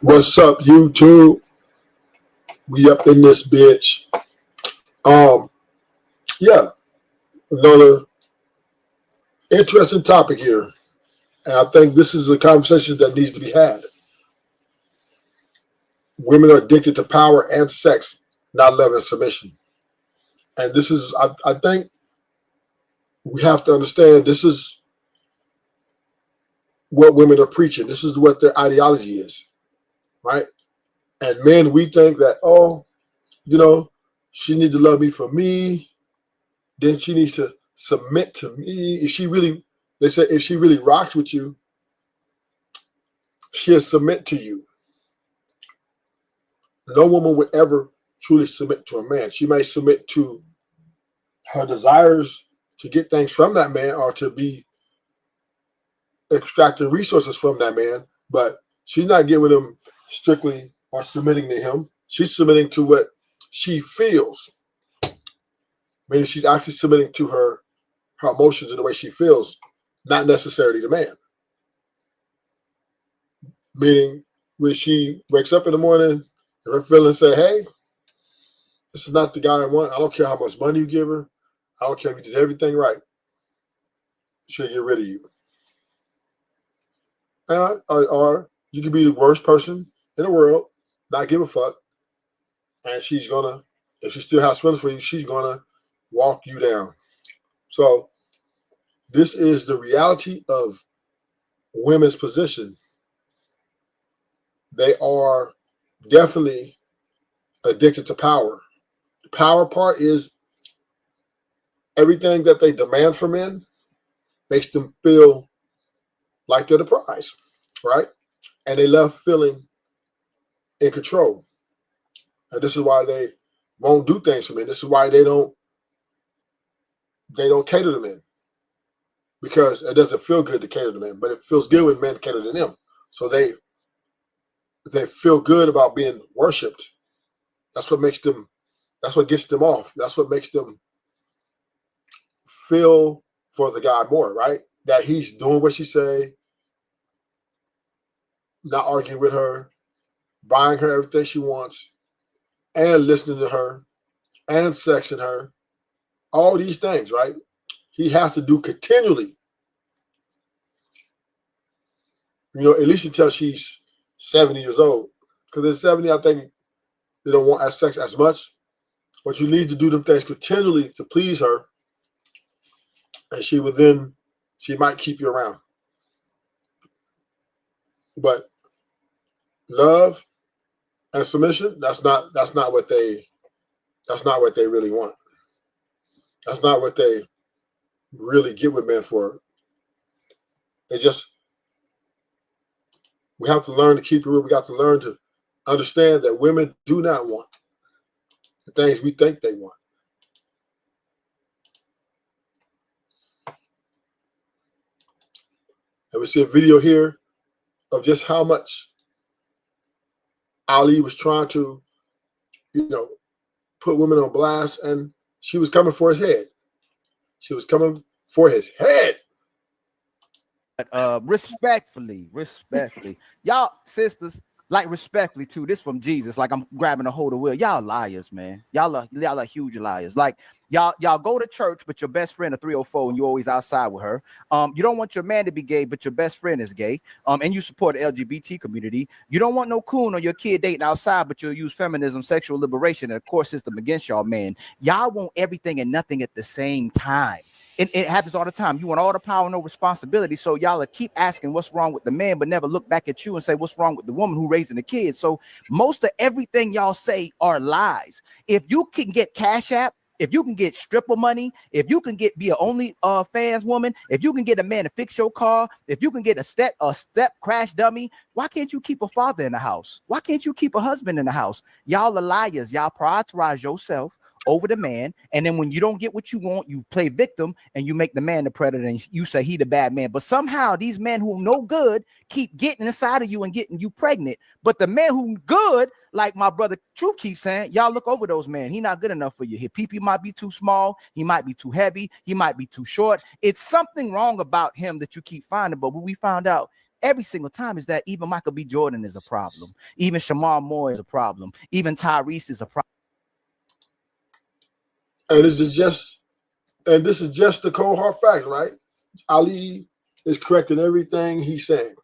What's up, YouTube? We up in this bitch. Um, yeah, another interesting topic here. And I think this is a conversation that needs to be had. Women are addicted to power and sex, not love and submission. And this is, I think we have to understand this is what women are preaching. This is what their ideology is, right? And men, we think that, she needs to love me for me. Then she needs to submit to me. They say, if she really rocks with you, she'll submit to you. No woman would ever truly submit to a man. She may submit to her desires to get things from that man or to be extracting resources from that man, but she's not giving him strictly or submitting to him. She's submitting to what she feels. Meaning she's actually submitting to her emotions and the way she feels, not necessarily the man. Meaning when she wakes up in the morning and her feelings say, hey, this is not the guy I want. I don't care how much money you give her. I don't care if you did everything right. She'll get rid of you. Or you could be the worst person in the world, not give a fuck. And she's going to, if she still has feelings for you, she's going to walk you down. So this is the reality of women's position. They are definitely addicted to power. The power part is everything that they demand from men makes them feel like they're the prize, right? And they love feeling in control. And this is why they won't do things for men. This is why they don't cater to men. Because it doesn't feel good to cater to men, but it feels good when men cater to them. So they feel good about being worshipped. That's what gets them off. That's what makes them feel for the guy more, right? That he's doing what she say, not arguing with her, buying her everything she wants, and listening to her, and sexing her. All these things, right? He has to do continually. At least until she's 70 years old. Because at 70, I think they don't want sex as much. But you need to do them things continually to please her. And she might keep you around. But love and submission, that's not what they really want. That's not what they really get with men for. We have to learn to keep it real. We got to learn to understand that women do not want the things we think they want. And we see a video here of just how much Ali was trying to, put women on blast, and she was coming for his head. She was coming for his head. Respectfully, y'all sisters, like respectfully too. This from Jesus. Like I'm grabbing a hold of Will. Y'all liars, man. Y'all are huge liars. Like y'all go to church, but your best friend a 304, and you always outside with her. You don't want your man to be gay, but your best friend is gay. And you support the LGBT community. You don't want no coon or your kid dating outside, but you'll use feminism, sexual liberation, and a court system against y'all, man. Y'all want everything and nothing at the same time. It happens all the time. You want all the power, no responsibility. So y'all keep asking what's wrong with the man, but never look back at you and say what's wrong with the woman who raising the kids. So most of everything y'all say are lies. If you can get Cash App, if you can get stripper money, if you can be an only fans woman, if you can get a man to fix your car, if you can get a step crash dummy, why can't you keep a father in the house? Why can't you keep a husband in the house? Y'all are liars. Y'all prioritize yourself over the man, and then when you don't get what you want, you play victim and you make the man the predator and you say he the bad man. But somehow these men who are no good keep getting inside of you and getting you pregnant. But the man who good, like my brother Truth keeps saying, y'all look over those men. He not good enough for you. His pee-pee might be too small, he might be too heavy, he might be too short. It's something wrong about him that you keep finding. But when we found out, every single time is that even Michael B. Jordan is a problem. Even Shamar Moore is a problem. Even Tyrese is a problem. And this is just the cold hard facts, right? Ali is correct in everything he's saying.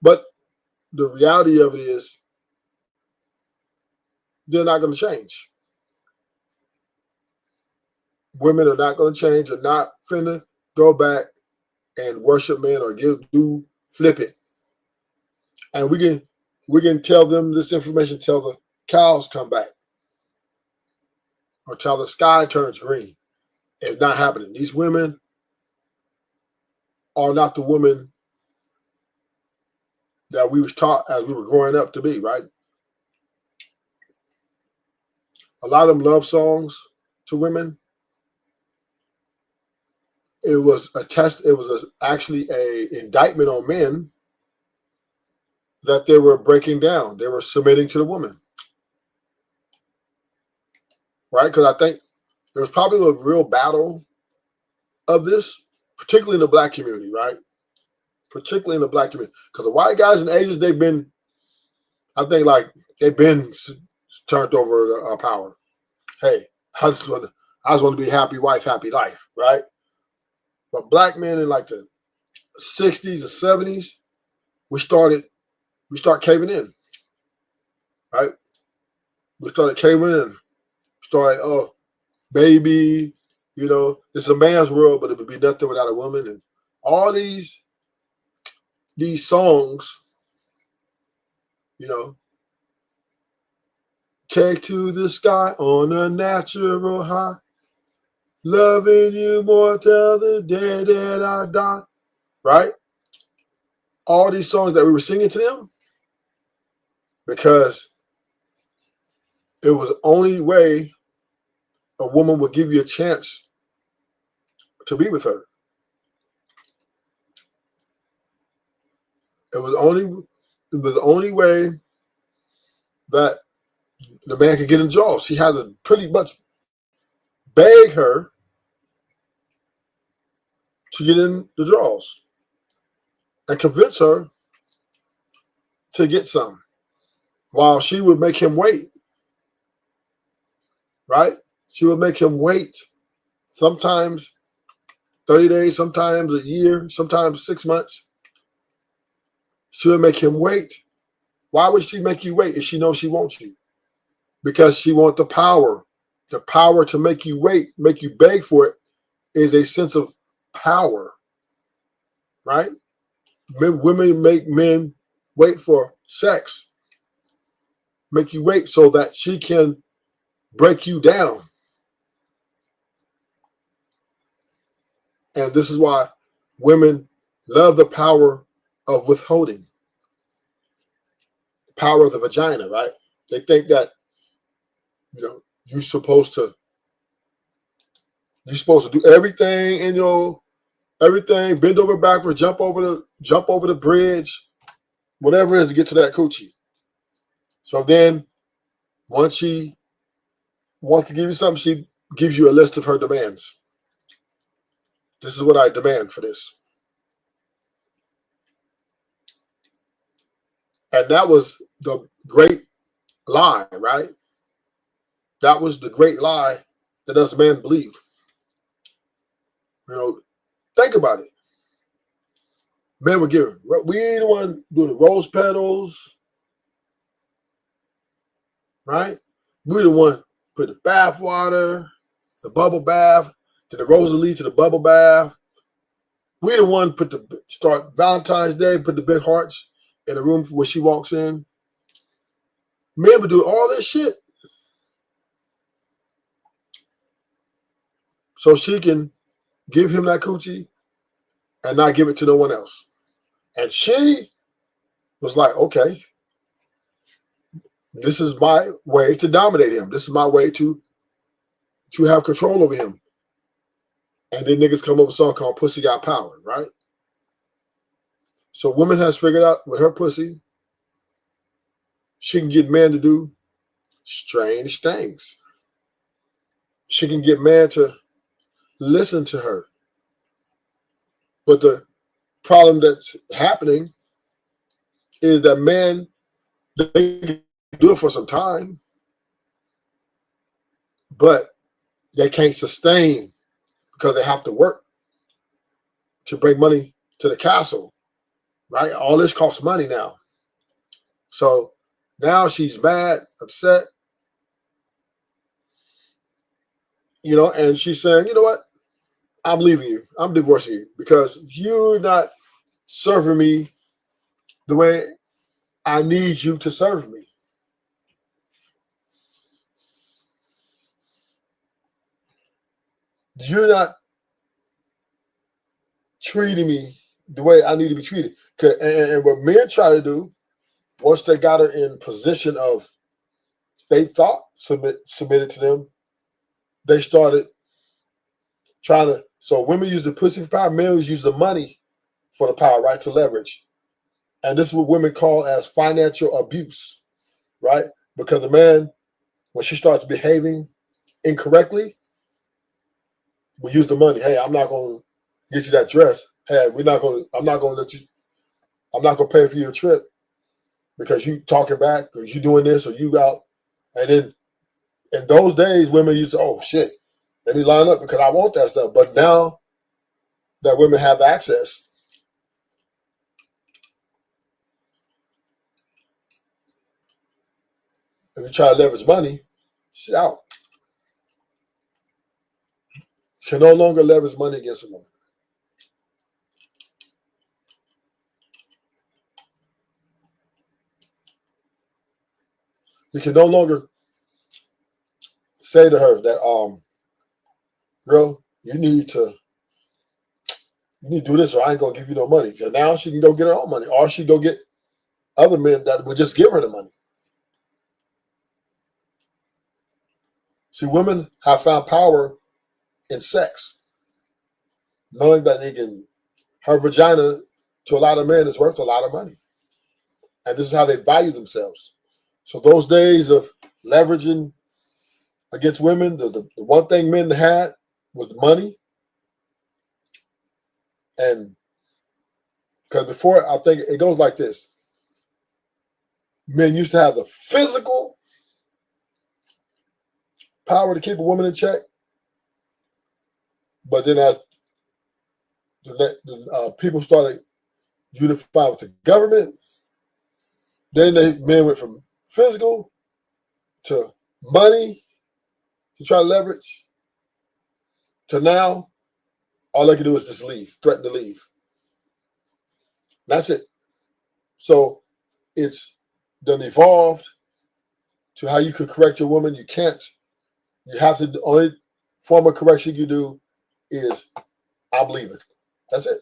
But the reality of it is they're not going to change. Women are not going to change. They're not finna go back and worship men or flip it. And we can tell them this information till the cows come back or till the sky turns green. It's not happening. These women are not the women that we was taught as we were growing up to be, right? A lot of them love songs to women. It was actually an indictment on men that they were breaking down. They were submitting to the woman, right? Because I think there was probably a real battle of this, particularly in the black community, right? Particularly in the black community. Because the white guys and Asians, they've been turned over the power. Hey, I just want to be happy wife, happy life, right? But black men in like the 60s and 70s, we start caving in, right? We started caving in. Oh, baby, this is a man's world, but it would be nothing without a woman. And all these songs, take to the sky on a natural high, loving you more till the day that I die, right? All these songs that we were singing to them, because it was the only way a woman would give you a chance to be with her. It was the only way that the man could get in jaws. He had to pretty much beg her to get in the jaws and convince her to get some, while she would make him wait. Right? She would make him wait. Sometimes 30 days, sometimes a year, sometimes 6 months. She would make him wait. Why would she make you wait if she knows she wants you? Because she wants the power. The power to make you wait, make you beg for it, is a sense of power. Right? Women make men wait for sex. Make you wait so that she can break you down. And this is why women love the power of withholding. The power of the vagina, right? They think that, you're supposed to do everything bend over backwards, jump over the bridge, whatever it is to get to that coochie. So then once she wants to give you something, she gives you a list of her demands. This is what I demand for this. And that was the great lie, right? That was the great lie that us men believe. Think about it. Men were giving. We ain't the one doing the rose petals, right? We the one put the bath water, the bubble bath, to the rose lead to the bubble bath. We the one start Valentine's Day, put the big hearts in the room where she walks in. Men would do all this shit so she can give him that coochie and not give it to no one else. And she was like, okay, this is my way to dominate him. This is my way to have control over him. And then niggas come up with a song called Pussy Got Power, right? So woman has figured out with her pussy, she can get men to do strange things. She can get men to listen to her. But the problem that's happening is that men, they can do it for some time, but they can't sustain because they have to work to bring money to the castle, right? All this costs money now. So now she's mad, upset, and she's saying, you know what? I'm leaving you. I'm divorcing you because you're not serving me the way I need you to serve me. You're not treating me the way I need to be treated. And what men try to do, once they got her in position of they thought submitted to them, they started trying to. So women use the pussy for power, men use the money for the power, right, to leverage. And this is what women call as financial abuse, right? Because the man, when she starts behaving incorrectly, we use the money. Hey, I'm not going to get you that dress. Hey, I'm not going to pay for your trip because you talking back or you doing this or you out. And then in those days, women used to, oh shit, let me line up because I want that stuff. But now that women have access, if you try to leverage money, she's out. You can no longer leverage money against a woman. You can no longer say to her that, girl, you need to do this or I ain't gonna give you no money. And now she can go get her own money, or she go get other men that would just give her the money. See, women have found power in sex, knowing that her vagina to a lot of men is worth a lot of money. And this is how they value themselves. So those days of leveraging against women, the one thing men had was money. And because before, I think it goes like this. Men used to have the physical power to keep a woman in check. But then as the people started unifying with the government, then men went from physical to money to try to leverage to now all they can do is just leave, threaten to leave. That's it. So it's done evolved to how you can correct your woman. You can't. You have to. The only form of correction you do is I'm leaving. That's it.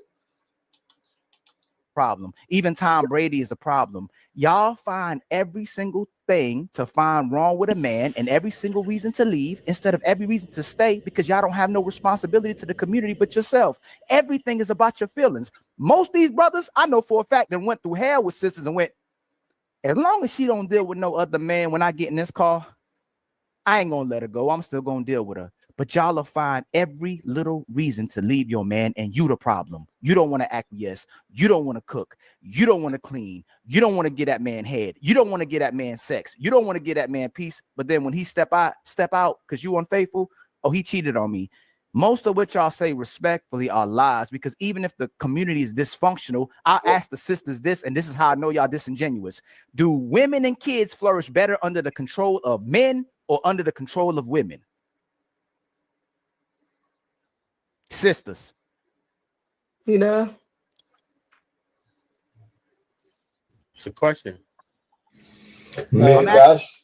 Problem. Even Tom Brady is a problem. Y'all find every single thing to find wrong with a man and every single reason to leave instead of every reason to stay because y'all don't have no responsibility to the community but yourself. Everything is about your feelings. Most of these brothers, I know for a fact, that went through hell with sisters and went, as long as she don't deal with no other man when I get in this car, I ain't gonna let her go. I'm still gonna deal with her. But y'all will find every little reason to leave your man, and you the problem. You don't want to acquiesce. You don't want to cook. You don't want to clean. You don't want to get that man head. You don't want to get that man sex. You don't want to get that man peace. But then when he step out because you unfaithful, oh, he cheated on me. Most of what y'all say respectfully are lies, because even if the community is dysfunctional, I'll ask the sisters this, and this is how I know y'all disingenuous. Do women and kids flourish better under the control of men or under the control of women? Sisters. It's a question. And that's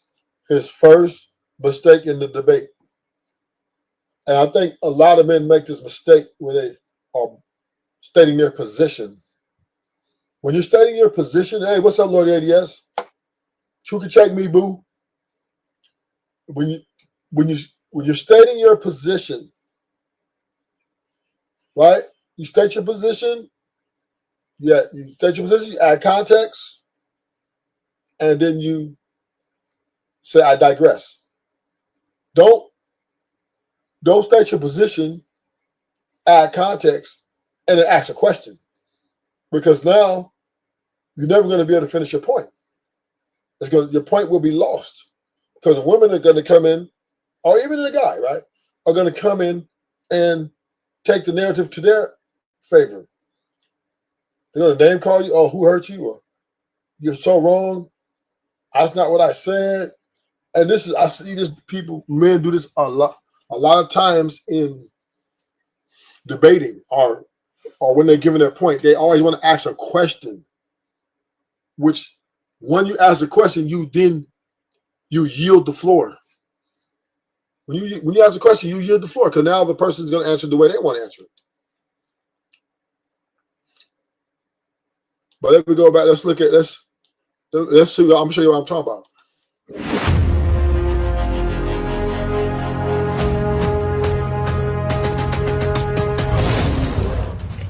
his first mistake in the debate. And I think a lot of men make this mistake when they are stating their position. When you're stating your position, hey, what's up, Lord ADS? You can check me, boo. When you're stating your position, right? You state your position. Yeah, you state your position. You add context, and then you say, "I digress." Don't state your position, add context, and then ask a question, because now you're never going to be able to finish your point. Your point will be lost, because the women are going to come in, or even the guy, right, are going to come in and take the narrative to their favor. They're going to name call you, oh, who hurt you, or you're so wrong. That's not what I said. And this is, I see this men do this a lot of times in debating, or when they're giving their point. They always want to ask a question, which when you ask a question, you yield the floor. When you ask a question, you yield the floor, because now the person's going to answer the way they want to answer it. But if we go back, let's see. I'm gonna show you what I'm talking about.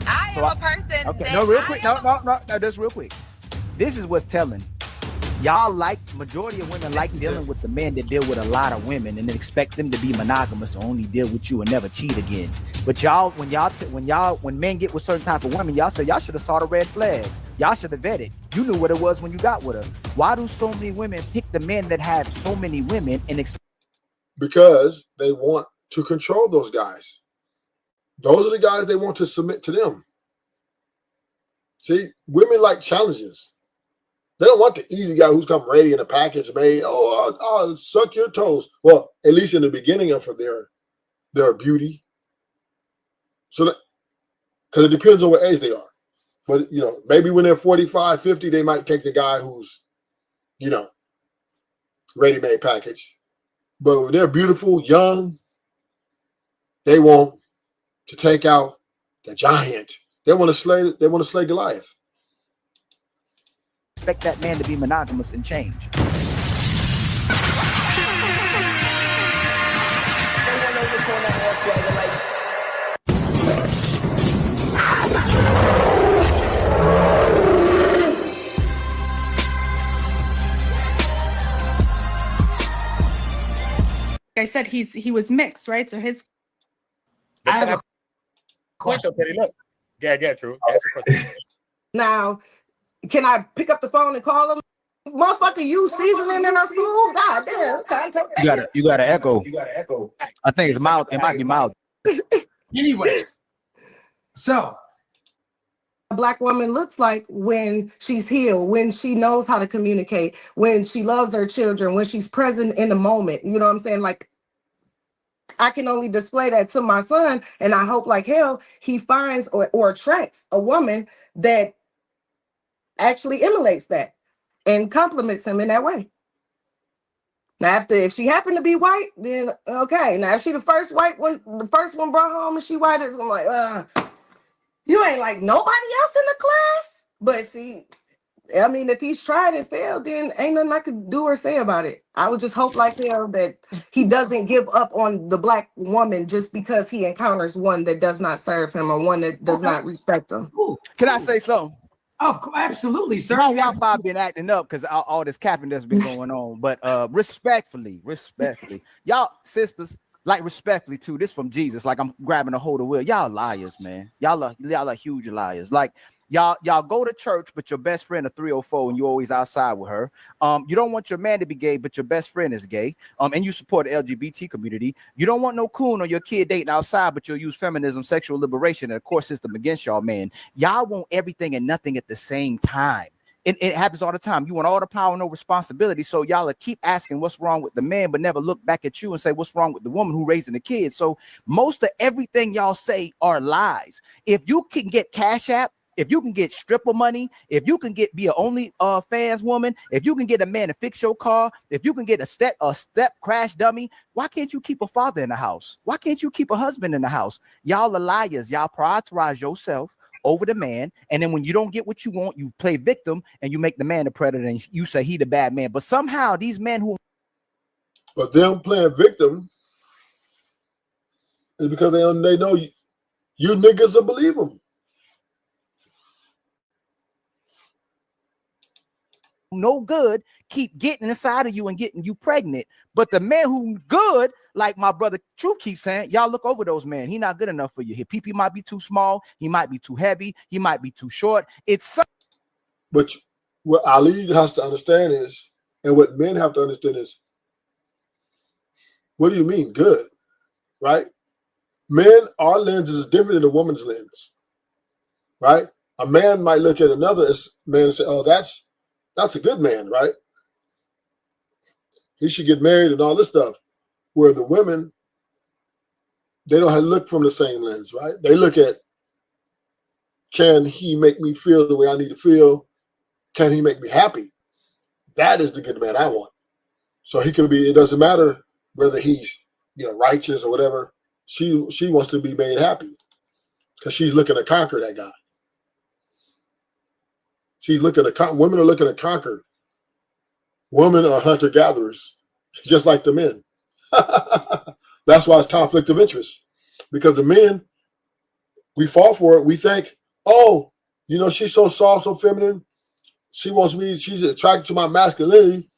I am a person. Okay, that no, real I quick. am No, just real quick. This is what's telling. Y'all majority of women like dealing with the men that deal with a lot of women and then expect them to be monogamous or only deal with you and never cheat again. But y'all, when men get with certain type of women, y'all say y'all should have saw the red flags. Y'all should have vetted. You knew what it was when you got with her. Why do so many women pick the men that have so many women and because they want to control those guys. Those are the guys they want to submit to them. See, women like challenges. They don't want the easy guy who's come ready in a package made. Oh, I'll suck your toes. Well, at least in the beginning of their beauty. So because it depends on what age they are. But, maybe when they're 45, 50, they might take the guy who's, ready-made package. But when they're beautiful, young, they want to take out the giant. They want to slay Goliath. expect that man to be monogamous and change. I said he was mixed, right? So his. I have a question. Look. Yeah, true. Now, can I pick up the phone and call him? Motherfucker, you seasoning in her food? God damn. You gotta echo. I think it's mild. It might be mild. Anyway, so A Black woman looks like when she's healed, when she knows how to communicate, when she loves her children, when she's present in the moment. You know what I'm saying? Like, I can only display that to my son, and I hope like hell he finds or attracts a woman that actually emulates that and compliments him in that way. Now, if she happened to be white, then okay. Now, if she the first one brought home and she white, it's I'm like, you ain't like nobody else in the class. But see, I mean, if he's tried and failed, then ain't nothing I could do or say about it. I would just hope like hell that he doesn't give up on the Black woman just because he encounters one that does not serve him or one that does not respect him. Can I say something? oh, absolutely, sir. Y'all five been acting up because all this capping that's been going on. But respectfully, y'all sisters, like respectfully too. This from Jesus. Like I'm grabbing a hold of will. Y'all liars, man. Y'all are huge liars. Like y'all go to church, but your best friend a 304 and you always outside with her. You don't want your man to be gay, but your best friend is gay. And you support the LGBT community. You don't want no coon or your kid dating outside, but you'll use feminism, sexual liberation, and a court system against y'all, man. Y'all want everything and nothing at the same time. It happens all the time. You want all the power, no responsibility. So y'all keep asking what's wrong with the man, but never look back at you and say what's wrong with the woman who raising the kids. So most of everything y'all say are lies. If you can get Cash App, if you can get stripper money, if you can be an only fans woman, if you can get a man to fix your car, if you can get a step crash dummy, why can't you keep a father in the house? Why can't you keep a husband in the house? Y'all are liars. Y'all prioritize yourself over the man, and then when you don't get what you want, you play victim and you make the man the predator and you say he the bad man. But somehow these men But them playing victim is because they know you niggas will believe them. no good keep getting inside of you and getting you pregnant. But the man who good, like my brother Truth keeps saying, y'all look over those men. He not good enough for you. His pee-pee might be too small. He might be too heavy. He might be too short. It's But what Ali has to understand is, and what men have to understand is, what do you mean good, right? Men, our lens is different than a woman's lens, right? A man might look at another man and say, oh, that's a good man, right? He should get married and all this stuff. Where the women, they don't have to look from the same lens, right? They look at, can he make me feel the way I need to feel? Can he make me happy? That is the good man I want. So he could be, it doesn't matter whether he's, righteous or whatever. She wants to be made happy because she's looking to conquer that guy. Women are looking to conquer. Women are hunter-gatherers, just like the men. That's why it's conflict of interest. Because the men, we fall for it. We think, oh, she's so soft, so feminine. She wants me, she's attracted to my masculinity.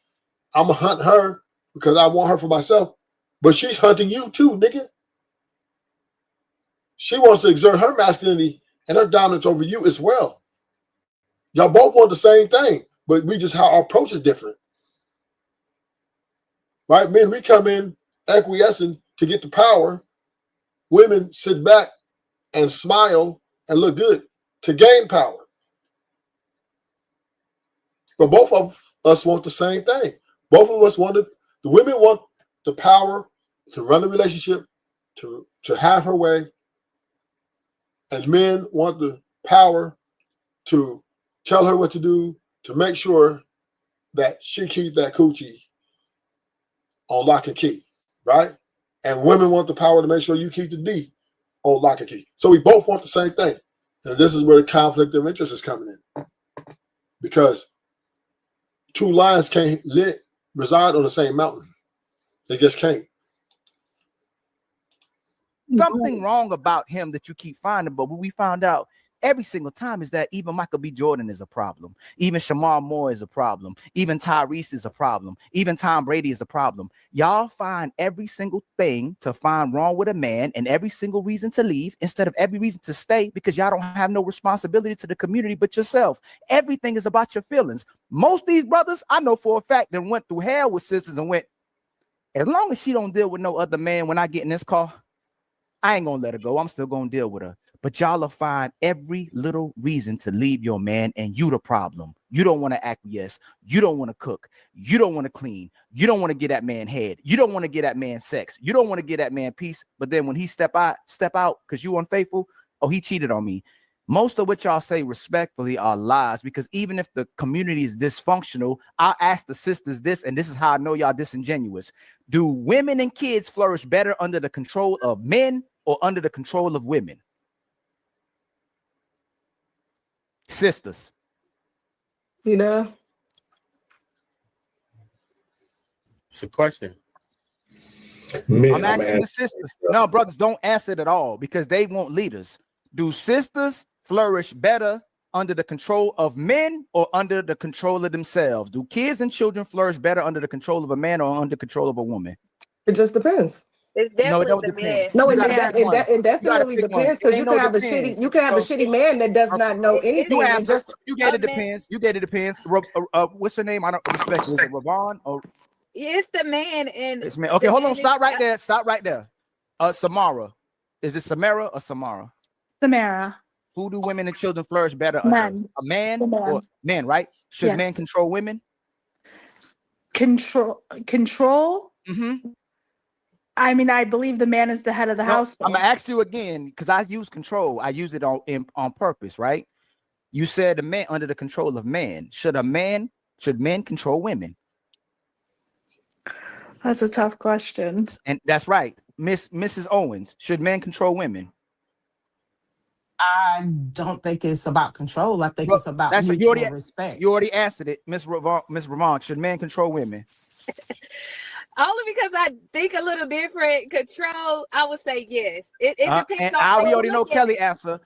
I'm going to hunt her because I want her for myself. But she's hunting you too, nigga. She wants to exert her masculinity and her dominance over you as well. Y'all both want the same thing, but how our approach is different. Right? Men, we come in acquiescing to get the power. Women sit back and smile and look good to gain power. But both of us want the same thing. Both of us the women want the power to run the relationship, to have her way. And men want the power to tell her what to do, to make sure that she keeps that coochie on lock and key, right? And women want the power to make sure you keep the D on lock and key. So we both want the same thing. And this is where the conflict of interest is coming in. Because two lions can't reside on the same mountain. They just can't. something wrong about him that you keep finding. But what we found out every single time is that even Michael B. Jordan is a problem. Even Shamar Moore is a problem. Even Tyrese is a problem. Even Tom Brady is a problem. Y'all find every single thing to find wrong with a man and every single reason to leave instead of every reason to stay, because y'all don't have no responsibility to the community but yourself. Everything is about your feelings. Most of these brothers, I know for a fact, that went through hell with sisters and went, as long as she don't deal with no other man when I get in this car, I ain't gonna let her go. I'm still gonna deal with her. But y'all will find every little reason to leave your man, and you the problem. You don't want to acquiesce. You don't want to cook. You don't want to clean. You don't want to get that man head. You don't want to get that man sex. You don't want to get that man peace. But then when he step out because you unfaithful, oh, he cheated on me. Most of what y'all say respectfully are lies, because even if the community is dysfunctional, I'll ask the sisters this, and this is how I know y'all disingenuous. Do women and kids flourish better under the control of men or under the control of women? Sisters. It's a question. I'm asking the sisters. No, brothers, don't answer it at all, because they want leaders. Do sisters flourish better under the control of men or under the control of themselves? Do kids and children flourish better under the control of a man or under control of a woman? It just depends. It's definitely the man. No, it definitely depends, because you can have a shitty man that does not know anything. You get it depends. You get it depends. What's her name? I don't respect. Is it Ravon or? It's the man and it's man. Okay, hold on. Stop right there. Stop right there. Samara. Is it Samara or Samara? Samara. Who do women and children flourish better under? Men. A man or men, right? Should men control women? Control? Mm-hmm. I mean, I believe the man is the head of the house. I'm gonna ask you again, because I use control. I use it on purpose, right? You said a man under the control of man. Should men control women? That's a tough question. And that's right. Mrs. Owens, should men control women? I don't think it's about control. I think it's about mutual respect. You already answered it, Miss Ramon. Should men control women? Only because I think a little different. Control, I would say yes. It depends on. We already know Kelly answer.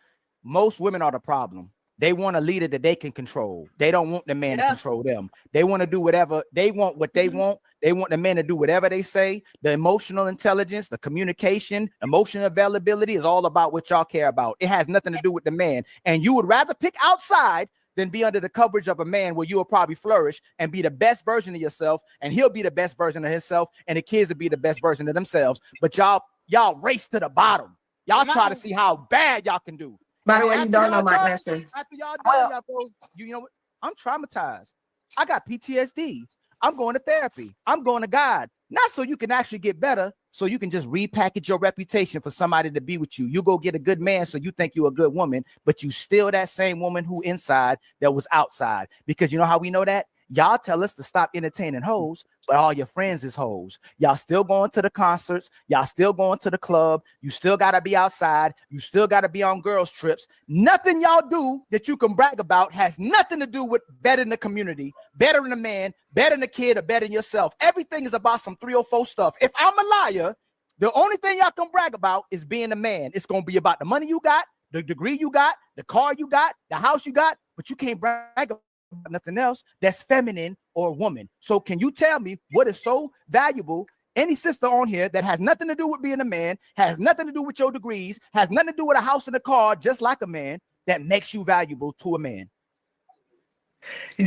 Most women are the problem. They want a leader that they can control. They don't want the man to Yeah. control them. They want to do whatever they want, what they want. They want the man to do whatever they say. The emotional intelligence, the communication, emotional availability is all about what y'all care about. It has nothing to do with the man. And you would rather pick outside than be under the coverage of a man where you will probably flourish and be the best version of yourself, and he'll be the best version of himself, and the kids will be the best version of themselves. But y'all race to the bottom. Y'all try to see how bad y'all can do. By the And way, you after don't know y'all my done- message. After y'all done, y'all go, you know what? I'm traumatized. I got PTSD. I'm going to therapy. I'm going to God. Not so you can actually get better, so you can just repackage your reputation for somebody to be with you. You go get a good man, so you think you're a good woman, but you still that same woman who inside that was outside. Because you know how we know that? Y'all tell us to stop entertaining hoes, but all your friends is hoes. Y'all still going to the concerts. Y'all still going to the club. You still got to be outside. You still got to be on girls' trips. Nothing y'all do that you can brag about has nothing to do with bettering the community, bettering the man, bettering the kid, or bettering yourself. Everything is about some 304 stuff. If I'm a liar, the only thing y'all can brag about is being a man. It's going to be about the money you got, the degree you got, the car you got, the house you got, but you can't brag about nothing else that's feminine or woman. So can you tell me what is so valuable? Any sister on here that has nothing to do with being a man, has nothing to do with your degrees, has nothing to do with a house and a car, just like a man, that makes you valuable to a man.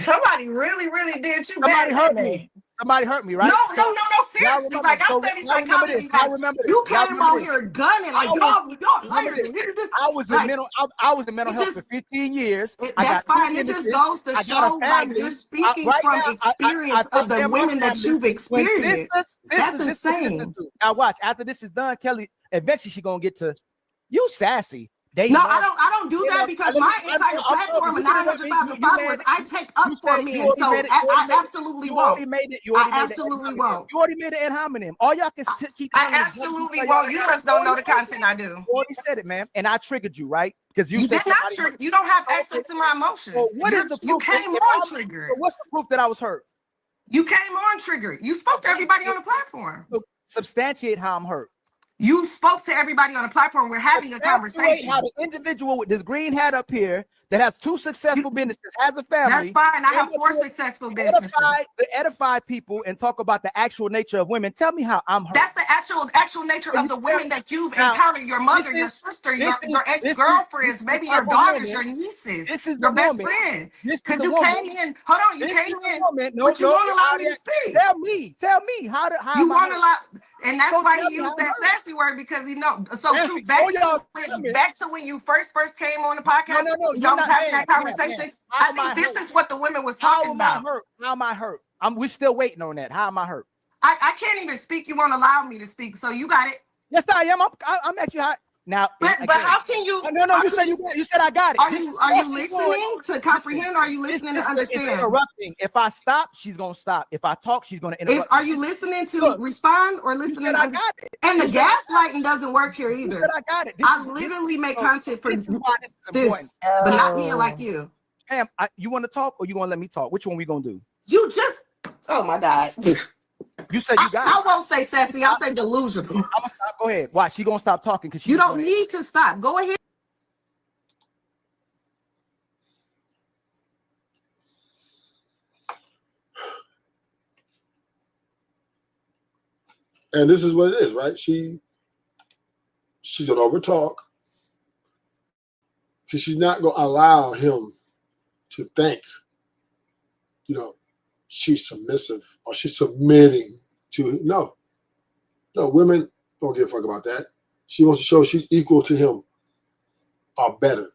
Somebody really, really did you Somebody bad. hurt man. me. Somebody hurt me, right? No, seriously. remember- Like I so study y'all remember psychology. this. Y'all Like remember this. you Y'all came remember out this. here gunning like I was- y'all remember liars. this. I was in Like, mental health for 15 years. That's fine. It just goes to show like you're speaking from experience of the women that you've experienced. That's insane. Now watch. After this is done, Kelly, eventually she's gonna get to you sassy. They No, love- I don't do that because my entire platform of 900,000 followers, I take up for men. So I absolutely You won't. already made it. You I already made it ad absolutely hominem. won't. You already made it ad hominem. All y'all can keep. I absolutely won't. You just don't know the content I do. You already said it, man. And I triggered you, right? Because you You said did not somebody- trigger. You don't have access to my emotions. Well, what is the You proof? came If on I'm- triggered. So what's the proof that I was hurt? You came on triggered. You spoke to everybody on the platform. So substantiate how I'm hurt. You spoke to everybody on the platform. We're having a conversation. How the individual with this green hat up here that has 2 successful businesses, has a family. That's fine. I have 4 able to successful businesses. edify people and talk about the actual nature of women. Tell me how I'm hurt. That's the actual nature of the women that you've encountered. Your mother, your sister, your ex-girlfriends, maybe your daughters, your nieces, This is your the best woman. friend. This is Because the you woman. came in. Hold on, you This came is the in, woman. No, but you no, won't allow me to speak. Tell me how You am I won't hurt? allow, and that's So why tell he me used how that I'm hurt. sassy word because he know. So Sassy. back Oh, y'all- back to when you first came on the podcast. No, you're y'all was not, having man, that conversation. man. How I am I think this hurt? is what the women was How talking am I about. hurt? How am I hurt? We're still waiting on that. How am I hurt? I can't even speak. You won't allow me to speak. So you got it. Yes, I am. I'm at you high. Now, But how can you? No. You said I got it. Are This you is are all you she's doing. listening to comprehend? Or are you listening to It's understand? interrupting. If I stop, she's gonna stop. If I talk, she's gonna interrupt. Are you listening to Look, respond or You listening? said I got it. And the You said I got gaslighting doesn't work here it. You either. said I got it. I literally make content for This is why this is this, important. but not being like you. Pam, you want to talk or you want to let me talk? Which one we gonna do? You just, oh my God. You said you got I it. won't say sassy. I'll say delusional. I'm gonna stop. Go ahead. Why? She gonna stop talking because You don't need to stop. Go ahead. And this is what it is, right? She's gonna overtalk because she's not gonna allow him to think, she's submissive or she's submitting to. No, women don't give a fuck about that. She wants to show she's equal to him or better.